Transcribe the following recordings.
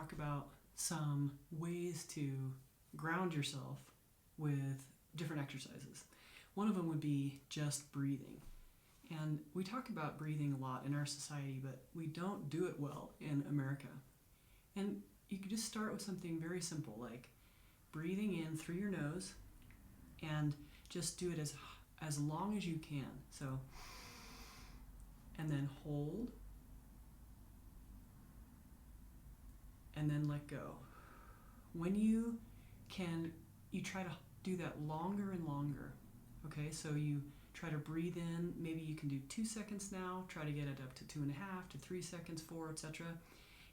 talk about some ways to ground yourself with different exercises. One of them would be just breathing. And we talk about breathing a lot in our society, but we don't do it well in America. And you can just start with something very simple, like breathing in through your nose, and just do it as long as you can. So, and then hold, and then let go. When you can, you try to do that longer and longer. Okay, so you try to breathe in, maybe you can do 2 seconds now, try to get it up to 2.5 to 3 seconds, 4, etc.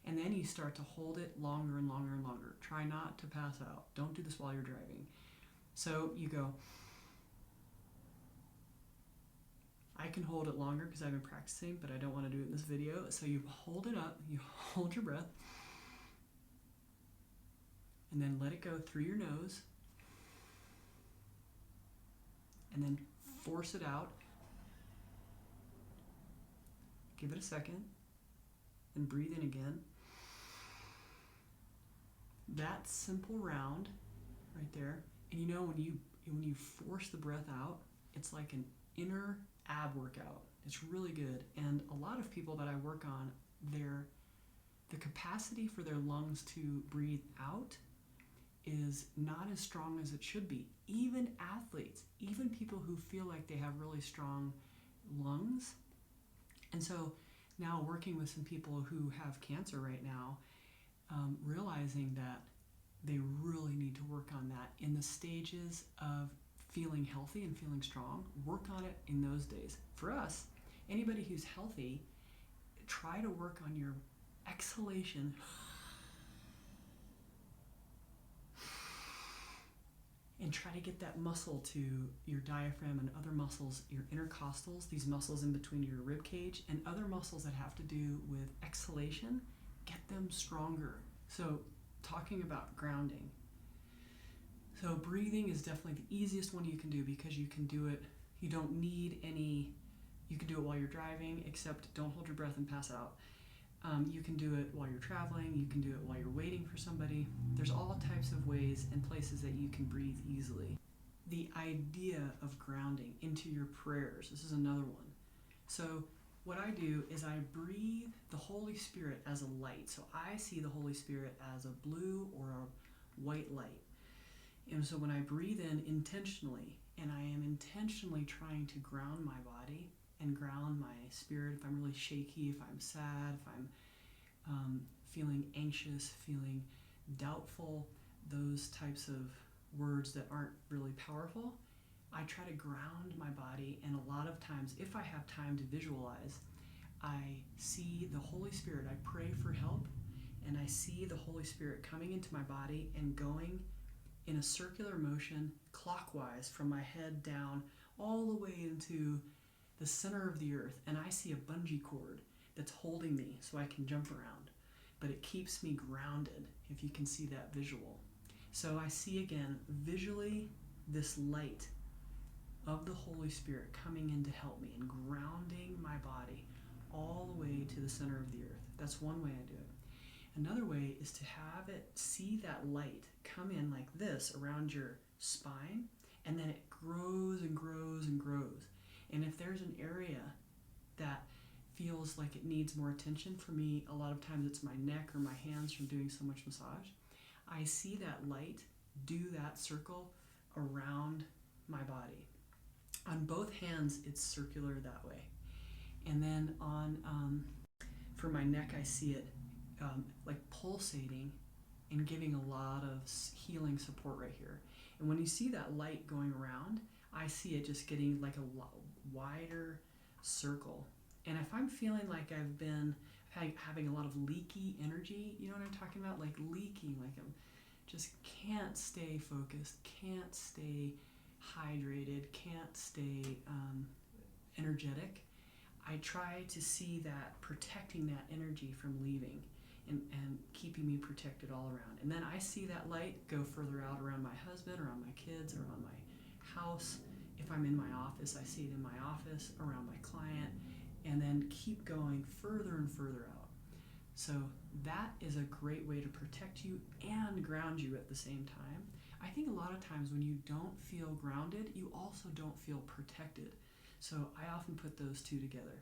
And then you start to hold it longer and longer and longer. Try not to pass out. Don't do this while you're driving. So you go, I can hold it longer because I've been practicing, but I don't want to do it in this video. So you hold it up, you hold your breath, and then let it go through your nose, and then force it out. Give it a second, and breathe in again. That simple round right there, and you know when you force the breath out, it's like an inner ab workout. It's really good, and a lot of people that I work on, the capacity for their lungs to breathe out is not as strong as it should be. Even athletes, even people who feel like they have really strong lungs. And so now working with some people who have cancer right now, realizing that they really need to work on that in the stages of feeling healthy and feeling strong. Work on it in those days. For us, anybody who's healthy, try to work on your exhalation. And try to get that muscle to your diaphragm and other muscles, your intercostals, these muscles in between your rib cage, and other muscles that have to do with exhalation, get them stronger. So talking about grounding. So breathing is definitely the easiest one you can do because you can do it, you don't need any, you can do it while you're driving, except don't hold your breath and pass out. You can do it while you're traveling, you can do it while you're waiting for somebody. There's all types of ways and places that you can breathe easily. The idea of grounding into your prayers, this is another one. So what I do is I breathe the Holy Spirit as a light. So I see the Holy Spirit as a blue or a white light. And so when I breathe in intentionally, and I am intentionally trying to ground my body and ground my spirit, if I'm really shaky, if I'm sad, if I'm feeling anxious, feeling doubtful, those types of words that aren't really powerful, I try to ground my body. And a lot of times, if I have time to visualize, I see the Holy Spirit. I pray for help, and I see the Holy Spirit coming into my body and going in a circular motion clockwise from my head down all the way into the center of the earth. And I see a bungee cord that's holding me so I can jump around, but it keeps me grounded, if you can see that visual. So I see again visually this light of the Holy Spirit coming in to help me and grounding my body all the way to the center of the earth. That's one way I do it. Another way is to have it, see that light come in like this around your spine, and then it grows and grows and grows. And if there's an area that feels like it needs more attention, for me, a lot of times it's my neck or my hands from doing so much massage, I see that light do that circle around my body. On both hands, it's circular that way. And then for my neck, I see it like pulsating and giving a lot of healing support right here. And when you see that light going around, I see it just getting like a wider circle. And if I'm feeling like I've been having a lot of leaky energy, you know what I'm talking about? Like leaking, like I'm just can't stay focused, can't stay hydrated, can't stay energetic. I try to see that protecting that energy from leaving and keeping me protected all around. And then I see that light go further out around my husband, around my kids, around my house. If I'm in my office, I see it in my office, around my client, and then keep going further and further out. So that is a great way to protect you and ground you at the same time. I think a lot of times when you don't feel grounded, you also don't feel protected. So I often put those two together.